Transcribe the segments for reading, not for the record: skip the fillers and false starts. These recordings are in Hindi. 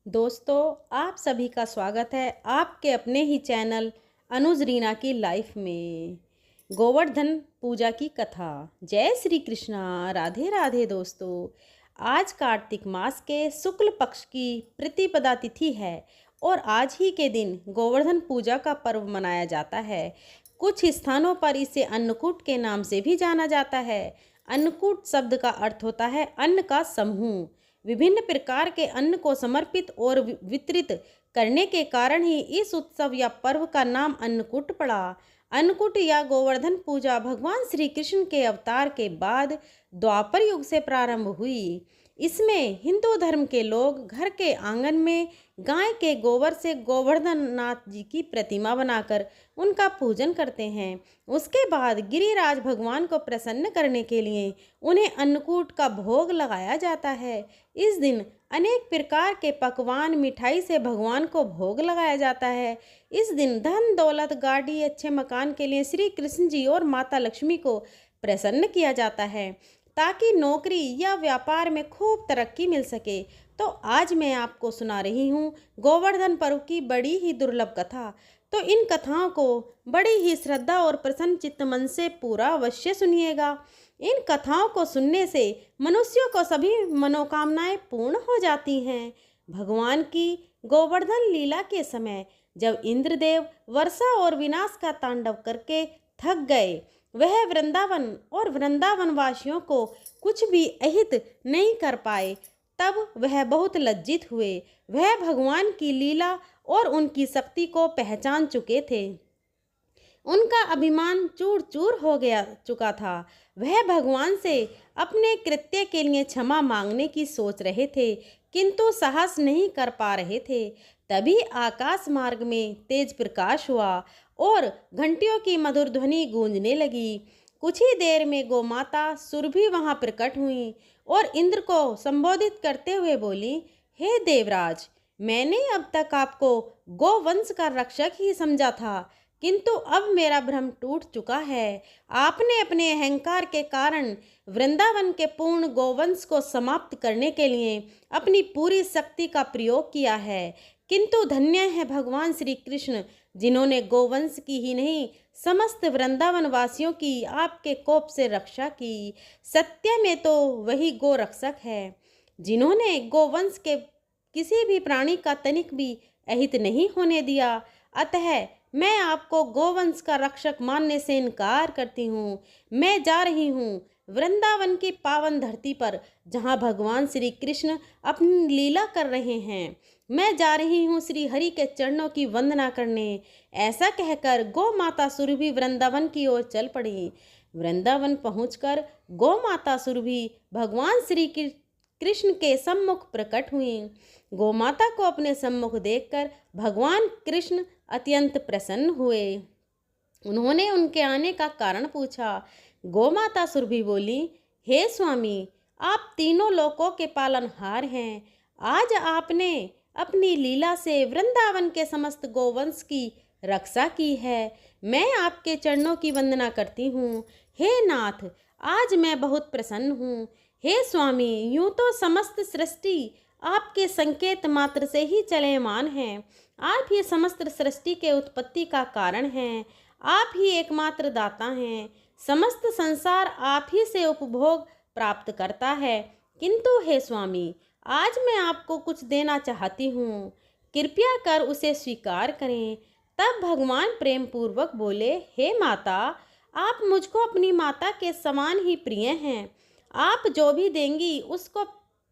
दोस्तों, आप सभी का स्वागत है आपके अपने ही चैनल अनुज रीना की लाइफ में। गोवर्धन पूजा की कथा। जय श्री कृष्णा, राधे राधे। दोस्तों, आज कार्तिक मास के शुक्ल पक्ष की प्रतिपदा तिथि है और आज ही के दिन गोवर्धन पूजा का पर्व मनाया जाता है। कुछ स्थानों पर इसे अन्नकूट के नाम से भी जाना जाता है। अन्नकूट शब्द का अर्थ होता है अन्न का समूह। विभिन्न प्रकार के अन्न को समर्पित और वितरित करने के कारण ही इस उत्सव या पर्व का नाम अन्नकूट पड़ा। अन्नकूट या गोवर्धन पूजा भगवान श्री कृष्ण के अवतार के बाद द्वापर युग से प्रारंभ हुई। इसमें हिंदू धर्म के लोग घर के आंगन में गाय के गोबर से गोवर्धन नाथ जी की प्रतिमा बनाकर उनका पूजन करते हैं। उसके बाद गिरिराज भगवान को प्रसन्न करने के लिए उन्हें अन्नकूट का भोग लगाया जाता है। इस दिन अनेक प्रकार के पकवान मिठाई से भगवान को भोग लगाया जाता है। इस दिन धन दौलत गाड़ी अच्छे मकान के लिए श्री कृष्ण जी और माता लक्ष्मी को प्रसन्न किया जाता है ताकि नौकरी या व्यापार में खूब तरक्की मिल सके। तो आज मैं आपको सुना रही हूँ गोवर्धन पर्व की बड़ी ही दुर्लभ कथा। तो इन कथाओं को बड़ी ही श्रद्धा और प्रसन्न चित्त मन से पूरा अवश्य सुनिएगा। इन कथाओं को सुनने से मनुष्यों को सभी मनोकामनाएं पूर्ण हो जाती हैं। भगवान की गोवर्धन लीला के समय जब इंद्रदेव वर्षा और विनाश का तांडव करके थक गए, वह वृंदावन और वृंदावन वासियों को कुछ भी अहित नहीं कर पाए, तब वह बहुत लज्जित हुए। वह भगवान की लीला और उनकी शक्ति को पहचान चुके थे। उनका अभिमान चूर चूर हो गया चुका था। वह भगवान से अपने कृत्य के लिए क्षमा मांगने की सोच रहे थे, किंतु साहस नहीं कर पा रहे थे। तभी आकाश मार्ग में तेज प्रकाश हुआ और घंटियों की मधुर ध्वनि गूंजने लगी। कुछ ही देर में गोमाता सुरभि वहां प्रकट हुई और इंद्र को संबोधित करते हुए बोली, हे देवराज, मैंने अब तक आपको गोवंश का रक्षक ही समझा था, किंतु अब मेरा भ्रम टूट चुका है। आपने अपने अहंकार के कारण वृंदावन के पूर्ण गोवंश को समाप्त करने के लिए अपनी पूरी शक्ति का प्रयोग किया है, किंतु धन्य है भगवान श्री कृष्ण, जिन्होंने गोवंश की ही नहीं समस्त वृंदावन वासियों की आपके कोप से रक्षा की। सत्य में तो वही गो रक्षक है, जिन्होंने गोवंश के किसी भी प्राणी का तनिक भी अहित नहीं होने दिया। अतः मैं आपको गोवंश का रक्षक मानने से इनकार करती हूँ। मैं जा रही हूँ वृंदावन की पावन धरती पर, जहाँ भगवान श्री कृष्ण अपनी लीला कर रहे हैं। मैं जा रही हूँ श्री हरि के चरणों की वंदना करने। ऐसा कहकर गौ माता सुरभि वृंदावन की ओर चल पड़ी। वृंदावन पहुंचकर गौ माता सुरभि भगवान श्री कृष्ण के सम्मुख प्रकट हुई। गोमाता को अपने सम्मुख देखकर भगवान कृष्ण अत्यंत प्रसन्न हुए। उन्होंने उनके आने का कारण पूछा। गोमाता सुरभि बोली, हे स्वामी, आप तीनों लोकों के पालनहार हैं। आज आपने अपनी लीला से वृंदावन के समस्त गोवंश की रक्षा की है। मैं आपके चरणों की वंदना करती हूँ। हे नाथ, आज मैं बहुत प्रसन्न हूँ। हे स्वामी, यूं तो समस्त सृष्टि आपके संकेत मात्र से ही चलयमान है। आप ही समस्त सृष्टि के उत्पत्ति का कारण हैं। आप ही एकमात्र दाता हैं। समस्त संसार आप ही से उपभोग प्राप्त करता है। किंतु हे स्वामी, आज मैं आपको कुछ देना चाहती हूँ, कृपया कर उसे स्वीकार करें। तब भगवान प्रेम पूर्वक बोले, हे माता, आप मुझको अपनी माता के समान ही प्रिय हैं। आप जो भी देंगी उसको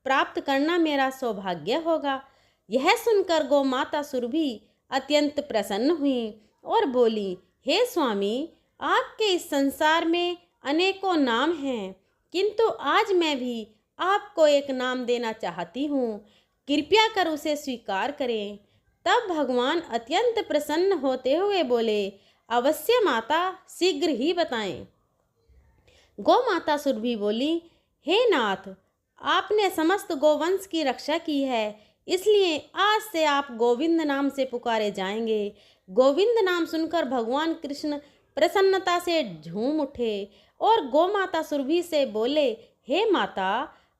प्राप्त करना मेरा सौभाग्य होगा। यह सुनकर गौ माता सुरभि अत्यंत प्रसन्न हुई और बोली, हे स्वामी, आपके इस संसार में अनेकों नाम हैं, किंतु आज मैं भी आपको एक नाम देना चाहती हूँ, कृपया कर उसे स्वीकार करें। तब भगवान अत्यंत प्रसन्न होते हुए बोले, अवश्य माता, शीघ्र ही बताएं। गौ माता सुरभि बोली, हे नाथ, आपने समस्त गोवंश की रक्षा की है, इसलिए आज से आप गोविंद नाम से पुकारे जाएंगे। गोविंद नाम सुनकर भगवान कृष्ण प्रसन्नता से झूम उठे और गौ माता सुरभि से बोले, हे माता,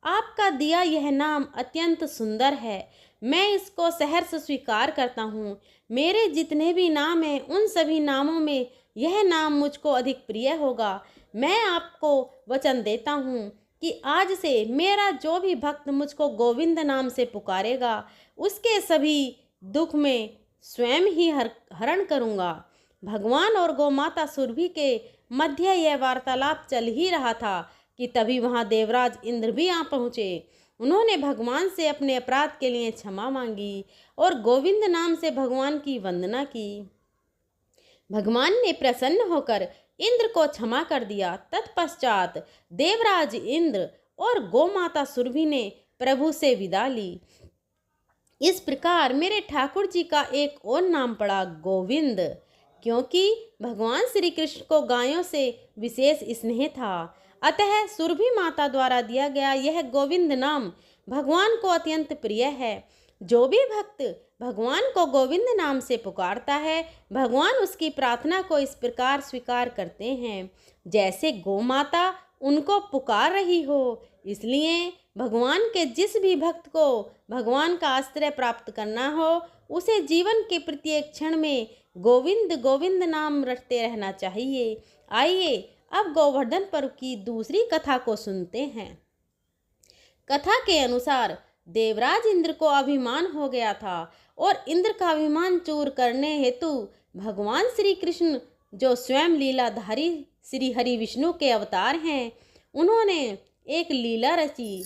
आपका दिया यह नाम अत्यंत सुंदर है। मैं इसको सहर्ष स्वीकार करता हूँ। मेरे जितने भी नाम हैं उन सभी नामों में यह नाम मुझको अधिक प्रिय होगा। मैं आपको वचन देता हूँ कि आज से मेरा जो भी भक्त मुझको गोविंद नाम से पुकारेगा उसके सभी दुख में स्वयं ही हरण करूँगा। भगवान और गोमाता सुरभि के मध्य यह वार्तालाप चल ही रहा था कि तभी वहाँ देवराज इंद्र भी आ पहुँचे। उन्होंने भगवान से अपने अपराध के लिए क्षमा मांगी और गोविंद नाम से भगवान की वंदना की। भगवान ने प्रसन्न होकर इंद्र को क्षमा कर दिया। तत्पश्चात देवराज इंद्र और गोमाता सुरभि ने प्रभु से विदा ली। इस प्रकार मेरे ठाकुर जी का एक और नाम पड़ा गोविंद, क्योंकि भगवान श्री कृष्ण को गायों से विशेष स्नेह था। अतः सुरभि माता द्वारा दिया गया यह गोविंद नाम भगवान को अत्यंत प्रिय है। जो भी भक्त भगवान को गोविंद नाम से पुकारता है, भगवान उसकी प्रार्थना को इस प्रकार स्वीकार करते हैं जैसे गोमाता उनको पुकार रही हो। इसलिए भगवान के जिस भी भक्त को भगवान का आश्रय प्राप्त करना हो, उसे जीवन के प्रत्येक क्षण में गोविंद गोविंद नाम रटते रहना चाहिए। आइए अब गोवर्धन पर्व की दूसरी कथा को सुनते हैं। कथा के अनुसार देवराज इंद्र को अभिमान हो गया था और इंद्र का अभिमान चूर करने हेतु भगवान श्री कृष्ण, जो स्वयं लीलाधारी श्री हरि विष्णु के अवतार हैं, उन्होंने एक लीला रची।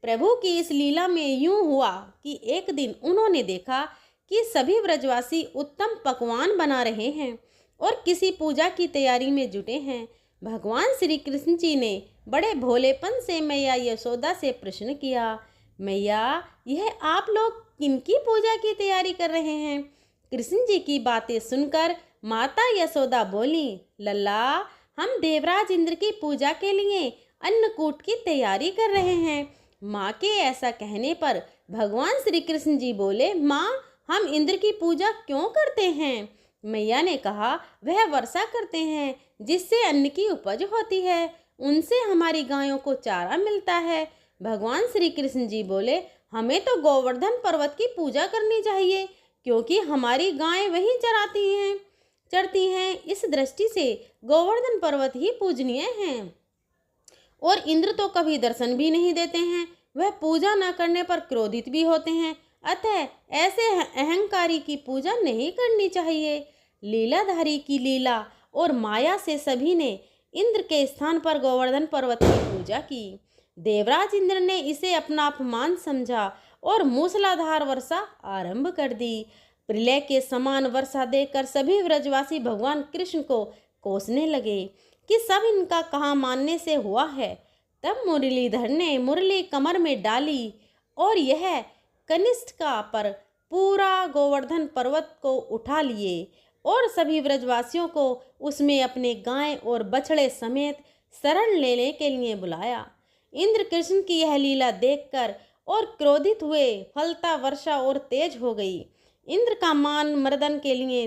प्रभु की इस लीला में यूं हुआ कि एक दिन उन्होंने देखा कि सभी ब्रजवासी उत्तम पकवान बना रहे हैं और किसी पूजा की तैयारी में जुटे हैं। भगवान श्री कृष्ण जी ने बड़े भोलेपन से मैया यशोदा से प्रश्न किया, मैया, यह आप लोग किनकी पूजा की तैयारी कर रहे हैं? कृष्ण जी की बातें सुनकर माता यशोदा बोली, लल्ला, हम देवराज इंद्र की पूजा के लिए अन्नकूट की तैयारी कर रहे हैं। माँ के ऐसा कहने पर भगवान श्री कृष्ण जी बोले, माँ, हम इंद्र की पूजा क्यों करते हैं? मैया ने कहा, वह वर्षा करते हैं जिससे अन्न की उपज होती है, उनसे हमारी गायों को चारा मिलता है। भगवान श्री कृष्ण जी बोले, हमें तो गोवर्धन पर्वत की पूजा करनी चाहिए, क्योंकि हमारी गायें वहीं चरती हैं। इस दृष्टि से गोवर्धन पर्वत ही पूजनीय है। और इंद्र तो कभी दर्शन भी नहीं देते हैं, वह पूजा न करने पर क्रोधित भी होते हैं। अतः ऐसे अहंकारी की पूजा नहीं करनी चाहिए। लीलाधारी की लीला और माया से सभी ने इंद्र के स्थान पर गोवर्धन पर्वत की पूजा की। देवराज इंद्र ने इसे अपना अपमान समझा और मूसलाधार वर्षा आरंभ कर दी। प्रलय के समान वर्षा देखकर सभी व्रजवासी भगवान कृष्ण को कोसने लगे कि सब इनका कहाँ मानने से हुआ है। तब मुरलीधर ने मुरली कमर में डाली और यह कनिष्ठिका पर पूरा गोवर्धन पर्वत को उठा लिए और सभी व्रजवासियों को उसमें अपने गाय और बछड़े समेत शरण लेने के लिए बुलाया। इंद्र कृष्ण की यह लीला देखकर और क्रोधित हुए, फलता वर्षा और तेज हो गई। इंद्र का मान मर्दन के लिए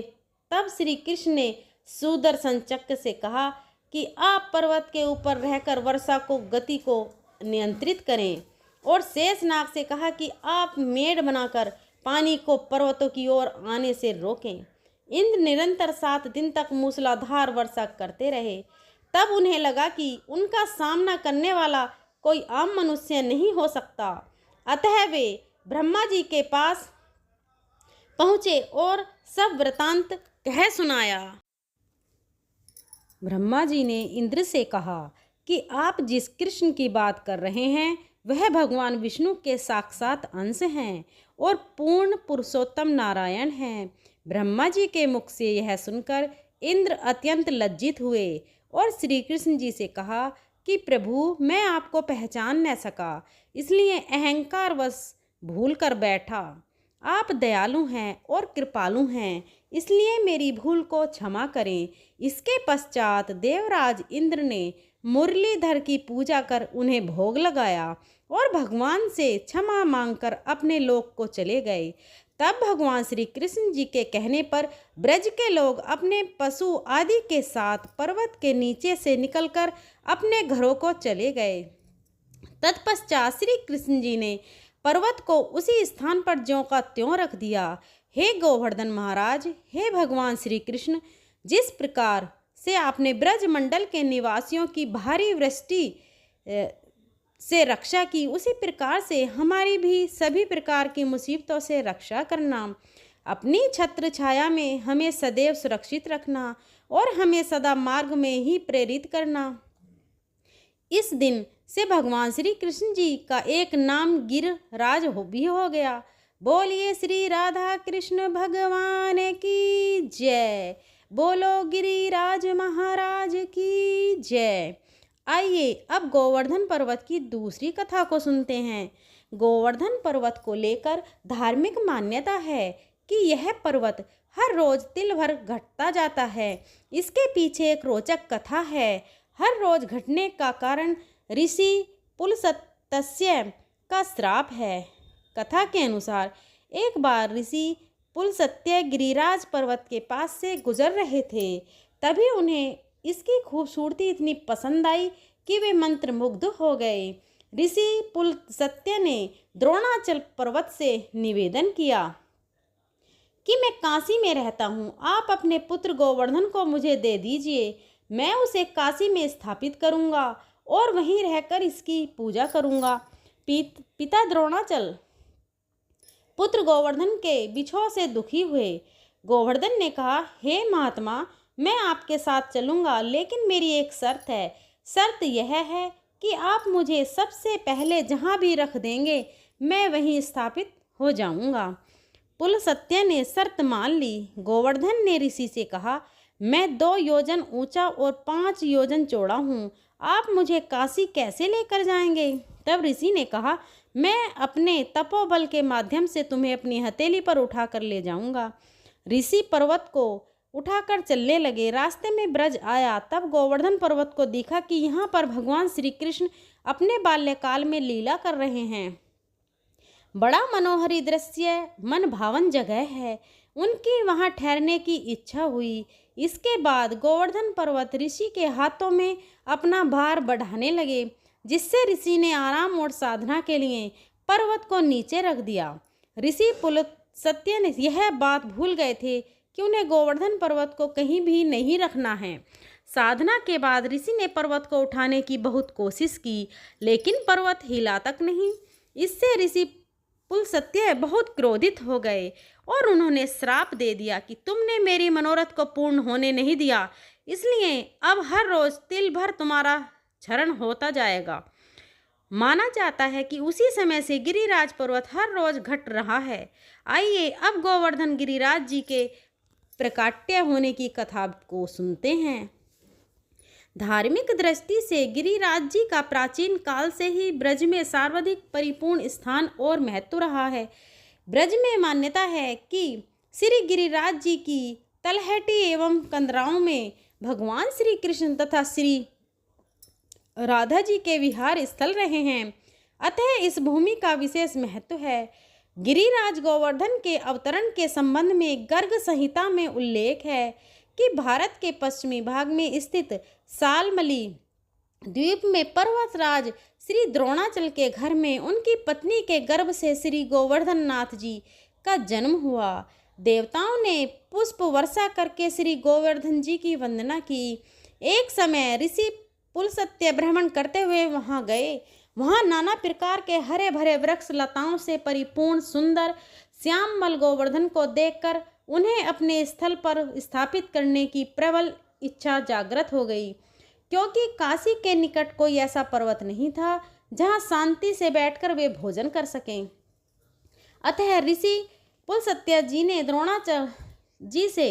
तब श्री कृष्ण ने सुदर्शन चक्र से कहा कि आप पर्वत के ऊपर रहकर वर्षा को गति को नियंत्रित करें, और शेषनाग से कहा कि आप मेड़ बनाकर पानी को पर्वतों की ओर आने से रोकें। इंद्र निरंतर 7 दिन तक मूसलाधार वर्षा करते रहे। तब उन्हें लगा कि उनका सामना करने वाला कोई आम मनुष्य नहीं हो सकता। अतः वे ब्रह्मा जी के पास पहुँचे और सब वृतांत कह सुनाया। ब्रह्मा जी ने इंद्र से कहा कि आप जिस कृष्ण की बात कर रहे हैं वह भगवान विष्णु के साक्षात अंश हैं और पूर्ण पुरुषोत्तम नारायण हैं। ब्रह्मा जी के मुख से यह सुनकर इंद्र अत्यंत लज्जित हुए और श्री कृष्ण जी से कहा कि प्रभु, मैं आपको पहचान न सका, इसलिए अहंकारवश भूल कर बैठा। आप दयालु हैं और कृपालु हैं, इसलिए मेरी भूल को क्षमा करें। इसके पश्चात देवराज इंद्र ने मुरलीधर की पूजा कर उन्हें भोग लगाया और भगवान से क्षमा मांगकर अपने लोक को चले गए। तब भगवान श्री कृष्ण जी के कहने पर ब्रज के लोग अपने पशु आदि के साथ पर्वत के नीचे से निकलकर अपने घरों को चले गए। तत्पश्चात श्री कृष्ण जी ने पर्वत को उसी स्थान पर ज्यों का त्यों रख दिया। हे गोवर्धन महाराज, हे भगवान श्री कृष्ण, जिस प्रकार से आपने ब्रज मंडल के निवासियों की भारी वृष्टि से रक्षा की, उसी प्रकार से हमारी भी सभी प्रकार की मुसीबतों से रक्षा करना। अपनी छत्र छाया में हमें सदैव सुरक्षित रखना और हमें सदा मार्ग में ही प्रेरित करना। इस दिन से भगवान श्री कृष्ण जी का एक नाम गिरिराज भी हो गया। बोलिए श्री राधा कृष्ण भगवान की जय। बोलो गिरिराज महाराज की जय। आइए अब गोवर्धन पर्वत की दूसरी कथा को सुनते हैं। गोवर्धन पर्वत को लेकर धार्मिक मान्यता है कि यह पर्वत हर रोज तिल भर घटता जाता है। इसके पीछे एक रोचक कथा है। हर रोज घटने का कारण ऋषि पुलस्त्य का श्राप है। कथा के अनुसार एक बार ऋषि पुलस्त्य गिरिराज पर्वत के पास से गुजर रहे थे। तभी उन्हें इसकी खूबसूरती इतनी पसंद आई कि वे मंत्रमुग्ध हो गए। ऋषि पुलस्त्य ने द्रोणाचल पर्वत से निवेदन किया कि मैं काशी में रहता हूँ, आप अपने पुत्र गोवर्धन को मुझे दे दीजिए। मैं उसे काशी में स्थापित करूँगा और वहीं रहकर इसकी पूजा करूँगा। पिता द्रोणाचल पुत्र गोवर्धन के बिछोह से दुखी हुए। गोवर्धन ने कहा, हे महात्मा, मैं आपके साथ चलूँगा, लेकिन मेरी एक शर्त है। शर्त यह है कि आप मुझे सबसे पहले जहाँ भी रख देंगे मैं वहीं स्थापित हो जाऊँगा। पुलस्त्य ने शर्त मान ली। गोवर्धन ने ऋषि से कहा, मैं 2 योजन ऊंचा और 5 योजन चौड़ा हूँ, आप मुझे काशी कैसे लेकर जाएंगे? तब ऋषि ने कहा, मैं अपने तपोबल के माध्यम से तुम्हें अपनी हथेली पर उठाकर ले जाऊंगा। ऋषि पर्वत को उठाकर चलने लगे। रास्ते में ब्रज आया। तब गोवर्धन पर्वत को देखा कि यहाँ पर भगवान श्री कृष्ण अपने बाल्यकाल में लीला कर रहे हैं। बड़ा मनोहरी दृश्य, मन भावन जगह है। उनकी वहाँ ठहरने की इच्छा हुई। इसके बाद गोवर्धन पर्वत ऋषि के हाथों में अपना भार बढ़ाने लगे, जिससे ऋषि ने आराम और साधना के लिए पर्वत को नीचे रख दिया। ऋषि पुलस्त्य ने यह बात भूल गए थे कि उन्हें गोवर्धन पर्वत को कहीं भी नहीं रखना है। साधना के बाद ऋषि ने पर्वत को उठाने की बहुत कोशिश की, लेकिन पर्वत हिला तक नहीं। इससे ऋषि पुलस्त्य बहुत क्रोधित हो गए और उन्होंने श्राप दे दिया कि तुमने मेरी मनोरथ को पूर्ण होने नहीं दिया, इसलिए अब हर रोज तिल भर तुम्हारा क्षरण होता जाएगा। माना जाता है कि उसी समय से गिरिराज पर्वत हर रोज घट रहा है। आइए अब गोवर्धन गिरिराज जी के प्राकट्य होने की कथा को सुनते हैं। धार्मिक दृष्टि से गिरिराज जी का प्राचीन काल से ही ब्रज में सर्वाधिक परिपूर्ण स्थान और महत्व रहा है। ब्रज में मान्यता है कि श्री गिरिराज जी की तलहटी एवं कंदराओं में भगवान श्री कृष्ण तथा श्री राधा जी के विहार स्थल रहे हैं, अतः इस भूमि का विशेष महत्व है। गिरिराज गोवर्धन के अवतरण के संबंध में गर्ग संहिता में उल्लेख है कि भारत के पश्चिमी भाग में स्थित सालमली द्वीप में पर्वतराज श्री द्रोणाचल के घर में उनकी पत्नी के गर्भ से श्री गोवर्धन नाथ जी का जन्म हुआ। देवताओं ने पुष्प वर्षा करके श्री गोवर्धन जी की वंदना की। एक समय ऋषि पुलस्त्य भ्रमण करते हुए वहां गए। वहां नाना प्रकार के हरे भरे वृक्ष लताओं से परिपूर्ण सुंदर श्यामल गोवर्धन को देखकर उन्हें अपने स्थल पर स्थापित करने की प्रबल इच्छा जागृत हो गई, क्योंकि काशी के निकट कोई ऐसा पर्वत नहीं था जहां शांति से बैठकर वे भोजन कर सकें। अतः ऋषि पुलस्त्य जी ने द्रोणाचल जी से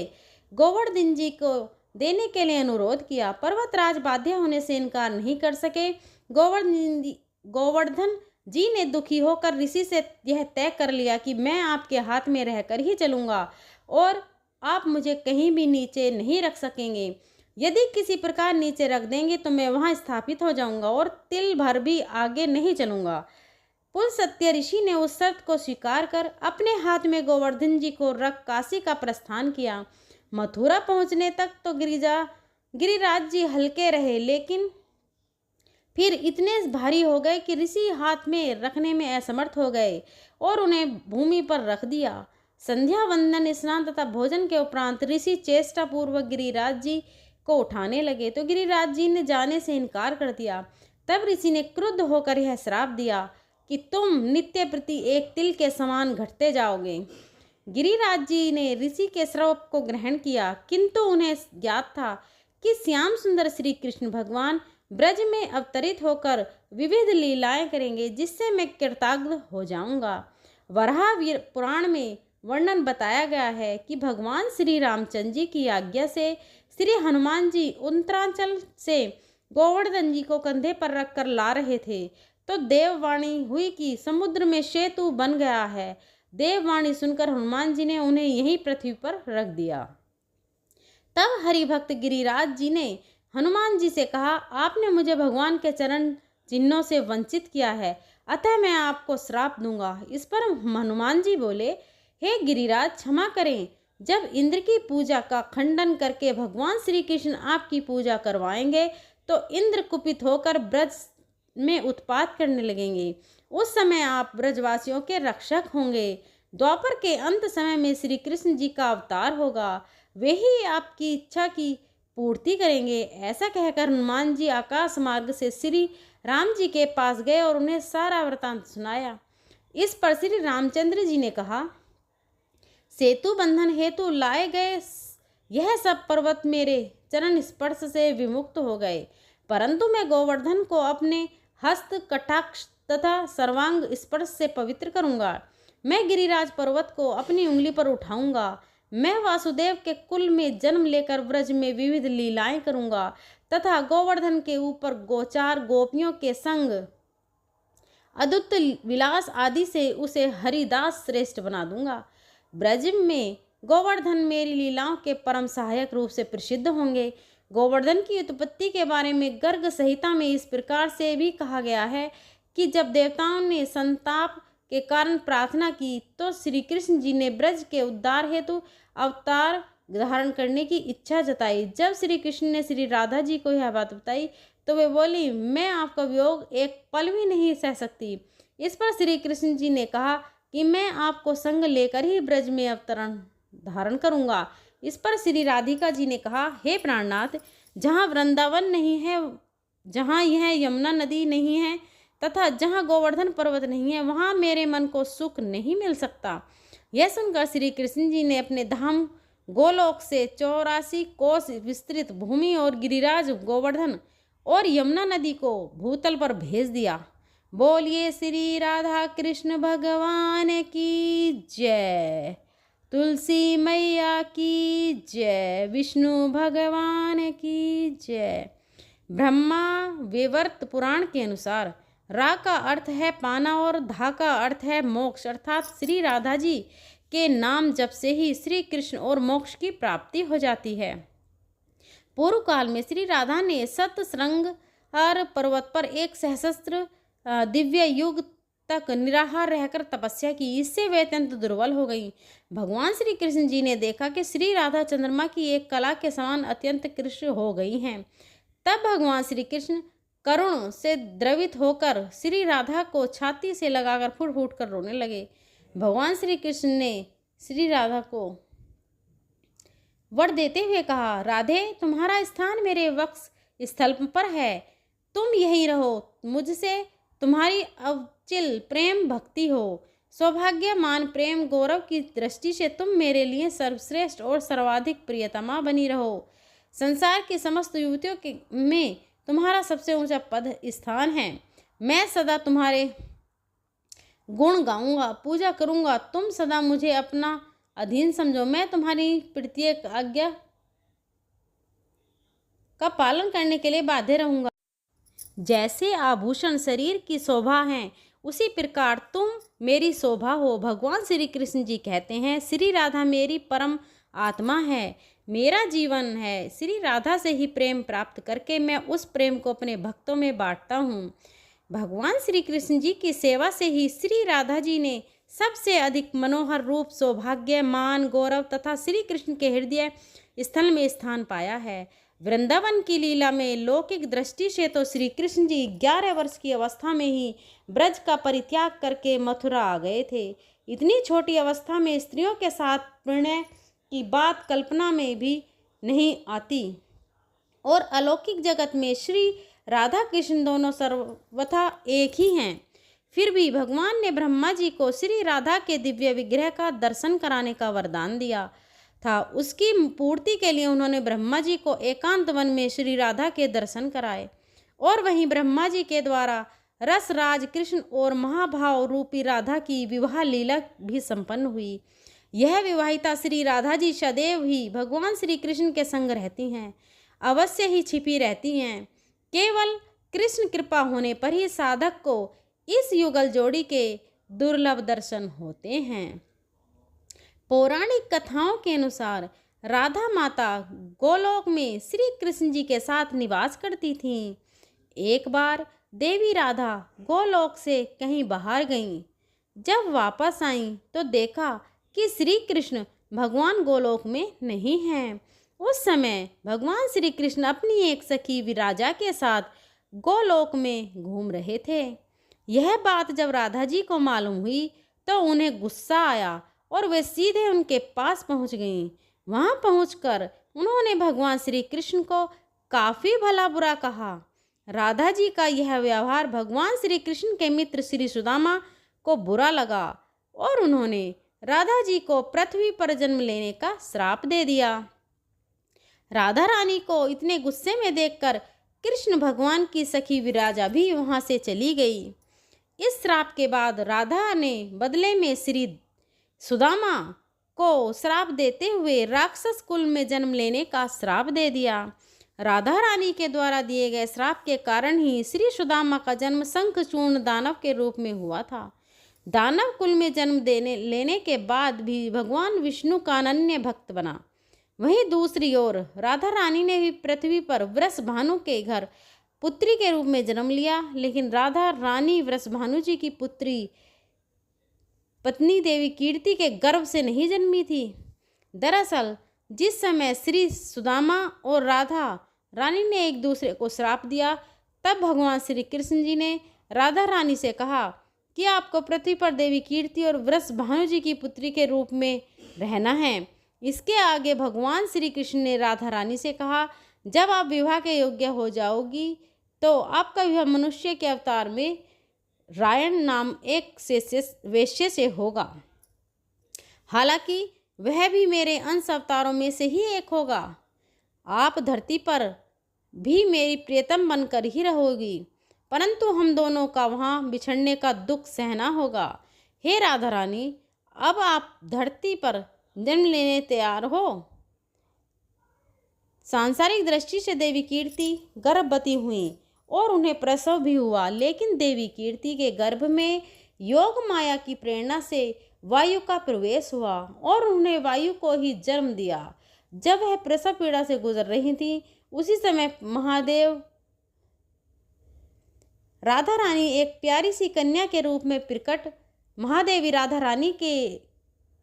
गोवर्धन जी को देने के लिए अनुरोध किया। पर्वतराज बाध्य होने से इनकार नहीं कर सके। गोवर्धन जी ने दुखी होकर ऋषि से यह तय कर लिया कि मैं आपके हाथ में रहकर ही चलूँगा और आप मुझे कहीं भी नीचे नहीं रख सकेंगे। यदि किसी प्रकार नीचे रख देंगे तो मैं वहां स्थापित हो जाऊंगा और तिल भर भी आगे नहीं चलूंगा। पुलस्त्य ऋषि ने उस शर्त को स्वीकार कर अपने हाथ में गोवर्धन जी को रख काशी का प्रस्थान किया। मथुरा पहुंचने तक तो गिरिराज जी हल्के रहे, लेकिन फिर इतने भारी हो गए कि ऋषि हाथ में रखने में असमर्थ हो गए और उन्हें भूमि पर रख दिया। संध्या वंदन, स्नान तथा भोजन के उपरांत ऋषि चेष्टा पूर्वक गिरिराज जी को उठाने लगे तो गिरिराज जी ने जाने से इनकार कर दिया। तब ऋषि ने क्रुद्ध होकर यह श्राप दिया कि तुम नित्य प्रति एक तिल के समान घटते जाओगे। गिरिराज जी ने ऋषि के श्राप को ग्रहण किया, किंतु उन्हें ज्ञात था कि श्याम सुंदर श्री कृष्ण भगवान ब्रज में अवतरित होकर विविध लीलाएं करेंगे, जिससे मैं कृतार्थ हो जाऊंगा। वराह पुराण में वर्णन बताया गया है कि भगवान श्री रामचंद्र जी की आज्ञा से श्री हनुमान जी उत्तरांचल से गोवर्धन जी को कंधे पर रखकर ला रहे थे तो देववाणी हुई कि समुद्र में सेतु बन गया है। देववाणी सुनकर हनुमान जी ने उन्हें यहीं पृथ्वी पर रख दिया। तब हरिभक्त गिरिराज जी ने हनुमान जी से कहा, आपने मुझे भगवान के चरण चिन्हों से वंचित किया है, अतः मैं आपको श्राप दूंगा। इस पर हनुमान जी बोले, हे गिरिराज क्षमा करें, जब इंद्र की पूजा का खंडन करके भगवान श्री कृष्ण आपकी पूजा करवाएंगे तो इंद्र कुपित होकर ब्रज में उत्पात करने लगेंगे। उस समय आप ब्रजवासियों के रक्षक होंगे। द्वापर के अंत समय में श्री कृष्ण जी का अवतार होगा, वे ही आपकी इच्छा की पूर्ति करेंगे। ऐसा कहकर हनुमान जी आकाश मार्ग से श्री राम जी के पास गए और उन्हें सारा वृतांत सुनाया। इस पर श्री रामचंद्र जी ने कहा, सेतु बंधन हेतु लाए गए यह सब पर्वत मेरे चरण स्पर्श से विमुक्त हो गए, परंतु मैं गोवर्धन को अपने हस्त, कटाक्ष तथा सर्वांग स्पर्श से पवित्र करूंगा। मैं गिरिराज पर्वत को अपनी उंगली पर उठाऊंगा। मैं वासुदेव के कुल में जन्म लेकर व्रज में विविध लीलाएं करूंगा तथा गोवर्धन के ऊपर गोचार गोपियों के संग अद्भुत विलास आदि से उसे हरिदास श्रेष्ठ बना दूंगा। ब्रज में गोवर्धन मेरी लीलाओं के परम सहायक रूप से प्रसिद्ध होंगे। गोवर्धन की उत्पत्ति के बारे में गर्ग संहिता में इस प्रकार से भी कहा गया है कि जब देवताओं ने संताप के कारण प्रार्थना की तो श्री कृष्ण जी ने ब्रज के उद्धार हेतु अवतार धारण करने की इच्छा जताई। जब श्री कृष्ण ने श्री राधा जी को यह बात बताई तो वे बोली, मैं आपका वियोग एक पल भी नहीं सह सकती। इस पर श्री कृष्ण जी ने कहा कि मैं आपको संग लेकर ही ब्रज में अवतरण धारण करूंगा। इस पर श्री राधिका जी ने कहा, हे प्राणनाथ, जहाँ वृंदावन नहीं है, जहाँ यह यमुना नदी नहीं है तथा जहाँ गोवर्धन पर्वत नहीं है, वहाँ मेरे मन को सुख नहीं मिल सकता। यह सुनकर श्री कृष्ण जी ने अपने धाम गोलोक से 84 कोस विस्तृत भूमि और गिरिराज, गोवर्धन और यमुना नदी को भूतल पर भेज दिया। बोलिए श्री राधा कृष्ण भगवान की जय, तुलसी मैया की जय, विष्णु भगवान की जय। ब्रह्मा वैवर्त पुराण के अनुसार रा का अर्थ है पाना और धा का अर्थ है मोक्ष, अर्थात श्री राधा जी के नाम जप से ही श्री कृष्ण और मोक्ष की प्राप्ति हो जाती है। पूर्व काल में श्री राधा ने सतश्रृंगार पर्वत पर एक सहस्त्र दिव्य युग तक निराहार रहकर तपस्या की। इससे वे अत्यंत दुर्बल हो गईं। भगवान श्री कृष्ण जी ने देखा कि श्री राधा चंद्रमा की एक कला के समान अत्यंत कृष्ण हो गई हैं। तब भगवान श्री कृष्ण करुण से द्रवित होकर श्री राधा को छाती से लगाकर फूट फूट कर रोने लगे। भगवान श्री कृष्ण ने श्री राधा को वर देते हुए कहा, राधे, तुम्हारा स्थान मेरे वक्ष स्थल पर है, तुम यहीं रहो। मुझसे तुम्हारी अविचल प्रेम भक्ति हो। सौभाग्यमान प्रेम गौरव की दृष्टि से तुम मेरे लिए सर्वश्रेष्ठ और सर्वाधिक प्रियतमा बनी रहो। संसार की समस्त युवतियों के में तुम्हारा सबसे ऊंचा पद स्थान है। मैं सदा तुम्हारे गुण गाऊंगा, पूजा करूंगा। तुम सदा मुझे अपना अधीन समझो। मैं तुम्हारी प्रत्येक आज्ञा का पालन करने के लिए बाध्य रहूंगा। जैसे आभूषण शरीर की शोभा है, उसी प्रकार तुम मेरी शोभा हो। भगवान श्री कृष्ण जी कहते हैं, श्री राधा मेरी परम आत्मा है, मेरा जीवन है। श्री राधा से ही प्रेम प्राप्त करके मैं उस प्रेम को अपने भक्तों में बांटता हूँ। भगवान श्री कृष्ण जी की सेवा से ही श्री राधा जी ने सबसे अधिक मनोहर रूप, सौभाग्य, मान, गौरव तथा श्री कृष्ण के हृदय स्थल में स्थान पाया है। वृंदावन की लीला में लौकिक दृष्टि से तो श्री कृष्ण जी 11 वर्ष की अवस्था में ही ब्रज का परित्याग करके मथुरा आ गए थे। इतनी छोटी अवस्था में स्त्रियों के साथ प्रणय की बात कल्पना में भी नहीं आती, और अलौकिक जगत में श्री राधा कृष्ण दोनों सर्वथा एक ही हैं। फिर भी भगवान ने ब्रह्मा जी को श्री राधा के दिव्य विग्रह का दर्शन कराने का वरदान दिया था। उसकी पूर्ति के लिए उन्होंने ब्रह्मा जी को एकांत वन में श्री राधा के दर्शन कराए, और वहीं ब्रह्मा जी के द्वारा रसराज कृष्ण और महाभाव रूपी राधा की विवाह लीला भी संपन्न हुई। यह विवाहिता श्री राधा जी सदैव ही भगवान श्री कृष्ण के संग रहती हैं, अवश्य ही छिपी रहती हैं। केवल कृष्ण कृपा होने पर ही साधक को इस युगल जोड़ी के दुर्लभ दर्शन होते हैं। पौराणिक कथाओं के अनुसार राधा माता गोलोक में श्री कृष्ण जी के साथ निवास करती थीं। एक बार देवी राधा गोलोक से कहीं बाहर गईं। जब वापस आईं तो देखा कि श्री कृष्ण भगवान गोलोक में नहीं हैं। उस समय भगवान श्री कृष्ण अपनी एक सखी विराजा के साथ गोलोक में घूम रहे थे। यह बात जब राधा जी को मालूम हुई तो उन्हें गुस्सा आया और वे सीधे उनके पास पहुंच गईं। वहां पहुंचकर उन्होंने भगवान श्री कृष्ण को काफ़ी भला बुरा कहा। राधा जी का यह व्यवहार भगवान श्री कृष्ण के मित्र श्री सुदामा को बुरा लगा और उन्होंने राधा जी को पृथ्वी पर जन्म लेने का श्राप दे दिया। राधा रानी को इतने गुस्से में देखकर कृष्ण भगवान की सखी विराजा भी वहां से चली गई। इस श्राप के बाद राधा ने बदले में श्री सुदामा को श्राप देते हुए राक्षस कुल में जन्म लेने का श्राप दे दिया। राधा रानी के द्वारा दिए गए श्राप के कारण ही श्री सुदामा का जन्म शंखचूर्ण दानव के रूप में हुआ था। दानव कुल में जन्म लेने के बाद भी भगवान विष्णु का अनन्य भक्त बना। वहीं दूसरी ओर राधा रानी ने भी पृथ्वी पर वृषभानु के घर पुत्री के रूप में जन्म लिया, लेकिन राधा रानी वृषभानु जी की पुत्री पत्नी देवी कीर्ति के गर्भ से नहीं जन्मी थी। दरअसल जिस समय श्री सुदामा और राधा रानी ने एक दूसरे को श्राप दिया, तब भगवान श्री कृष्ण जी ने राधा रानी से कहा कि आपको पृथ्वी पर देवी कीर्ति और वृषभानु जी की पुत्री के रूप में रहना है। इसके आगे भगवान श्री कृष्ण ने राधा रानी से कहा, जब आप विवाह के योग्य हो जाओगी तो आपका विवाह मनुष्य के अवतार में रायण नाम एक वेश्य से होगा। हालांकि वह भी मेरे अंश अवतारों में से ही एक होगा। आप धरती पर भी मेरी प्रियतम बनकर ही रहोगी, परंतु हम दोनों का वहाँ बिछड़ने का दुख सहना होगा। हे राधा रानी, अब आप धरती पर जन्म लेने तैयार हो। सांसारिक दृष्टि से देवी कीर्ति गर्भवती हुई और उन्हें प्रसव भी हुआ, लेकिन देवी कीर्ति के गर्भ में योग माया की प्रेरणा से वायु का प्रवेश हुआ और उन्हें वायु को ही जन्म दिया। जब वह प्रसव पीड़ा से गुजर रही थी, उसी समय महादेव राधा रानी एक प्यारी सी कन्या के रूप में प्रकट महादेवी राधा रानी के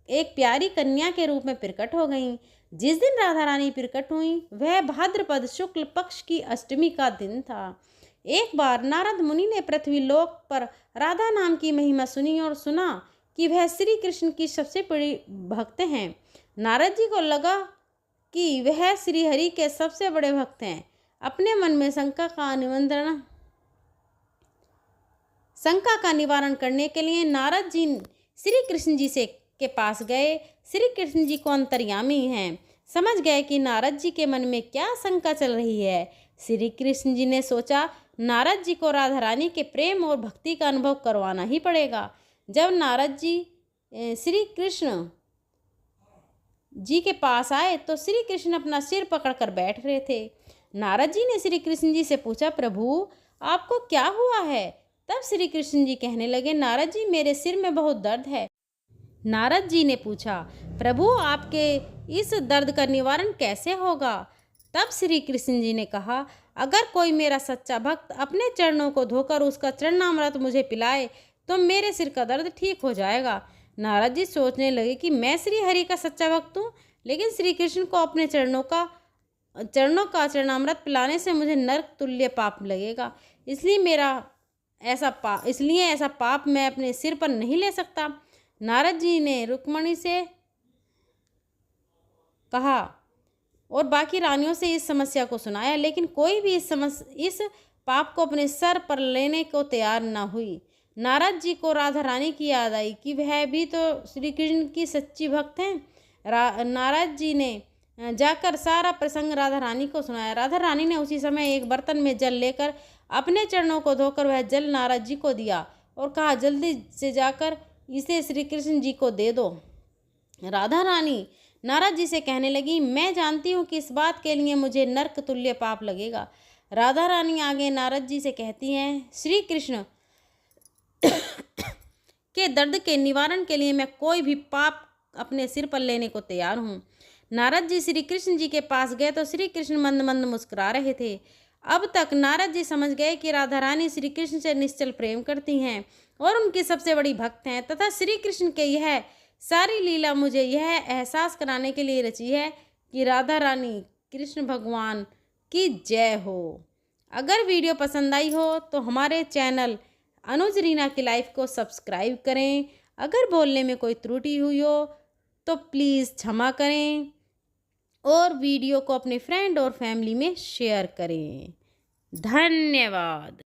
एक प्यारी कन्या के रूप में प्रकट हो गईं। जिस दिन राधा रानी प्रकट हुई वह भाद्रपद शुक्ल पक्ष की अष्टमी का दिन था। एक बार नारद मुनि ने पृथ्वी लोक पर राधा नाम की महिमा सुनी और सुना कि वह श्री कृष्ण की सबसे बड़ी भक्त हैं। नारद जी को लगा कि वह श्री हरि के सबसे बड़े भक्त हैं। अपने मन में शंका का निवारण करने के लिए नारद जी श्री कृष्ण जी के पास गए। श्री कृष्ण जी को अंतर्यामी हैं, समझ गए कि नारद जी के मन में क्या शंका चल रही है। श्री कृष्ण जी ने सोचा, नारद जी को राधा रानी के प्रेम और भक्ति का अनुभव करवाना ही पड़ेगा। जब नारद जी श्री कृष्ण जी के पास आए तो श्री कृष्ण अपना सिर पकड़कर बैठ रहे थे। नारद जी ने श्री कृष्ण जी से पूछा, प्रभु आपको क्या हुआ है? तब श्री कृष्ण जी कहने लगे, नारद जी मेरे सिर में बहुत दर्द है। नारद जी ने पूछा, प्रभु आपके इस दर्द का निवारण कैसे होगा? तब श्री कृष्ण जी ने कहा, अगर कोई मेरा सच्चा भक्त अपने चरणों को धोकर उसका चरणामृत मुझे पिलाए तो मेरे सिर का दर्द ठीक हो जाएगा। नारद जी सोचने लगे कि मैं श्री हरि का सच्चा भक्त हूँ, लेकिन श्री कृष्ण को अपने चरणों का चरणों का चरणामृत पिलाने से मुझे नरक तुल्य पाप लगेगा, इसलिए ऐसा पाप मैं अपने सिर पर नहीं ले सकता। नारद जी ने रुक्मणी से कहा और बाकी रानियों से इस समस्या को सुनाया, लेकिन कोई भी इस पाप को अपने सर पर लेने को तैयार न हुई। नारद जी को राधा रानी की याद आई कि वह भी तो श्री कृष्ण की सच्ची भक्त हैं। नारद जी ने जाकर सारा प्रसंग राधा रानी को सुनाया। राधा रानी ने उसी समय एक बर्तन में जल लेकर अपने चरणों को धोकर वह जल नारद जी को दिया और कहा, जल्दी से जाकर इसे श्री कृष्ण जी को दे दो। राधा रानी नारद जी से कहने लगी, मैं जानती हूँ कि इस बात के लिए मुझे नरक तुल्य पाप लगेगा। राधा रानी आगे नारद जी से कहती हैं, श्री कृष्ण के दर्द के निवारण के लिए मैं कोई भी पाप अपने सिर पर लेने को तैयार हूँ। नारद जी श्री कृष्ण जी के पास गए तो श्री कृष्ण मंद मंद मुस्कुरा रहे थे। अब तक नारद जी समझ गए कि राधा रानी श्री कृष्ण से निश्चल प्रेम करती हैं और उनकी सबसे बड़ी भक्त हैं, तथा श्री कृष्ण के यह सारी लीला मुझे यह एहसास कराने के लिए रची है कि राधा रानी कृष्ण भगवान की जय हो। अगर वीडियो पसंद आई हो तो हमारे चैनल अनुज रीना की लाइफ को सब्सक्राइब करें। अगर बोलने में कोई त्रुटि हुई हो तो प्लीज़ क्षमा करें और वीडियो को अपने फ्रेंड और फैमिली में शेयर करें। धन्यवाद।